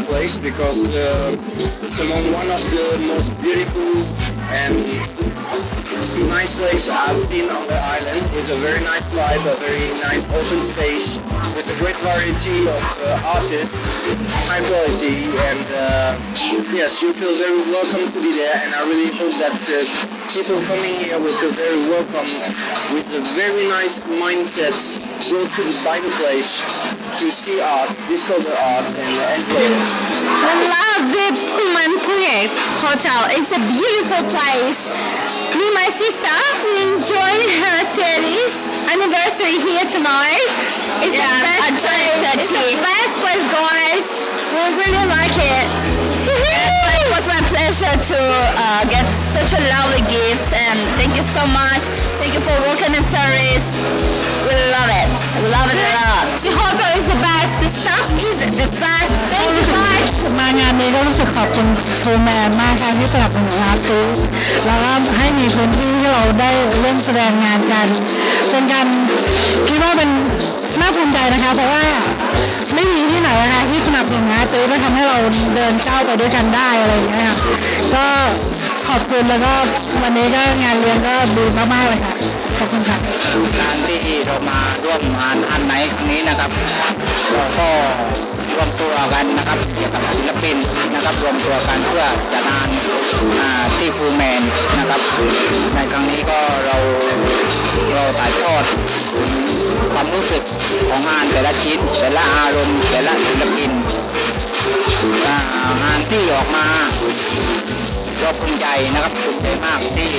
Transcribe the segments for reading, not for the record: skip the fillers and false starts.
place because it's among one of the most beautiful and nice place I've seen on the island. It's a very nice vibe, a very nice open stage with a great variety of artists, high quality, and yes, you feel very welcome to be there. And I really hope that people coming here will feel very welcome with a very nice mindset, go by the place to see art, discover art, and enjoy it. I love the Pullman Phuket Hotel. It's a beautiful place. Me and my sister, we enjoyed her 30th anniversary here tonight. It's the best place. It's the best place, guys. We really like it. It was my pleasure to get such a lovely gift, and thank you so much. Thank you for working the service. We love it. Love it a lot. The hotel is the best. The staff is the best. Thank you guys. มางานนี้ก็รู้สึกขอบคุณพูแมนมากค่ะที่สนับสนุนอาร์ตี้แล้วก็ให้มีพื้นที่ที่เราได้เล่นแสดงงานกันเป็นการคิดว่าเป็นน่าภูมิใจนะคะเพราะว่าไม่มีที่ไหนนะคะที่สนับสนุนอาร์ตี้และทำให้เราเดินก้าวไปด้วยกันได้อะไรอย่างเงี้ยค่ะก็ขอบคุณแล้วก็วันนี้ก็งานเลี้ยงก็ดีมากๆเลยค่ะขอบคุณค่ะการที่เรามาร่วมงานอันไหนครั้งนี้นะครับเราก็รวมตัวกันนะครับเกี่ยวกับศิลปินนะครับรวมตัวกันเพื่อจัดงานที่ฟูแมนนะครับในครั้งนี้ก็เราถ่ายทอดความรู้สึกของงานแต่ละชิ้นแต่ละอารมณ์แต่ละศิลปินงานที่ออกมาเราภูมิใจนะครับภูมิใจมากที่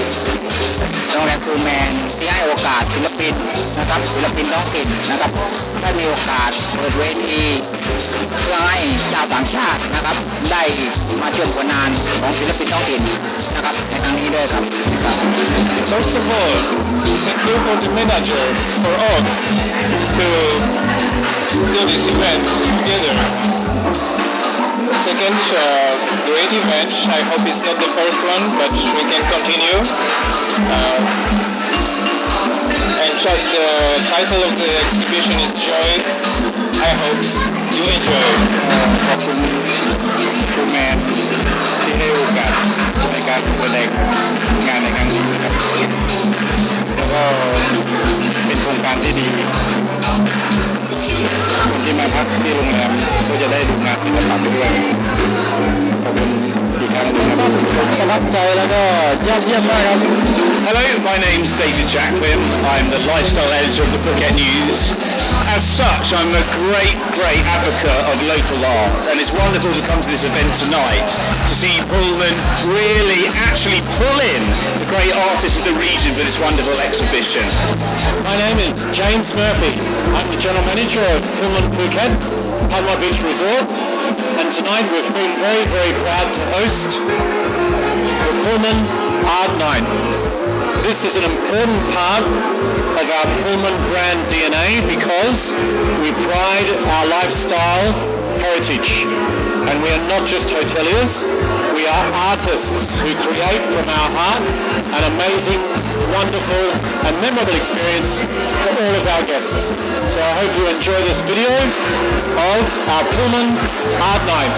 โรงแรมฟูแมนที่ให้โอกาสศิลปินนะครับศิลปินท้องถิ่นนะครับได้มีโอกาสเปิดเวทีเพื่อให้ชาวต่างชาตินะครับได้มาชมผลงานของศิลปินท้องถิ่นนะครับในครั้งนี้ด้วยครับ First of all, thank you for the manager for all to do this event together. Second, great event. I hope it's not the first one, but we can continue. And just the title of the exhibition is Joy. I hope you enjoy. ขอบคุณผู้แมนที่ให้โอกาสในการแสดงงานในครั้งนี้นะครับแล้วก็เป็นโครงการที่ดีคนที่มาพักที่โรงแรมก็จะได้ดูงานศิลปะไปด้วยขอบคุณอีกครั้งนะครับประทับใจแล้วก็ยอดเยี่ยมมากครับ Hello, my name's David Jacklin. I'm the lifestyle editor of the Phuket News. As such, I'm a great advocate of local art, and it's wonderful to come to this event tonight to see Pullman really actually pull in the great artists of the region for this wonderful exhibition. My name is James Murphy. I'm the general manager of Pullman Phuket Panwa Beach Resort, and tonight we've been very proud to host the Pullman Artnight. This is an important part of our Pullman brand DNA because we pride our lifestyle heritage, and we are not just hoteliers, we are artists who create from our heart an amazing, wonderful and memorable experience for all of our guests. So I hope you enjoy this video of our Pullman Artnight.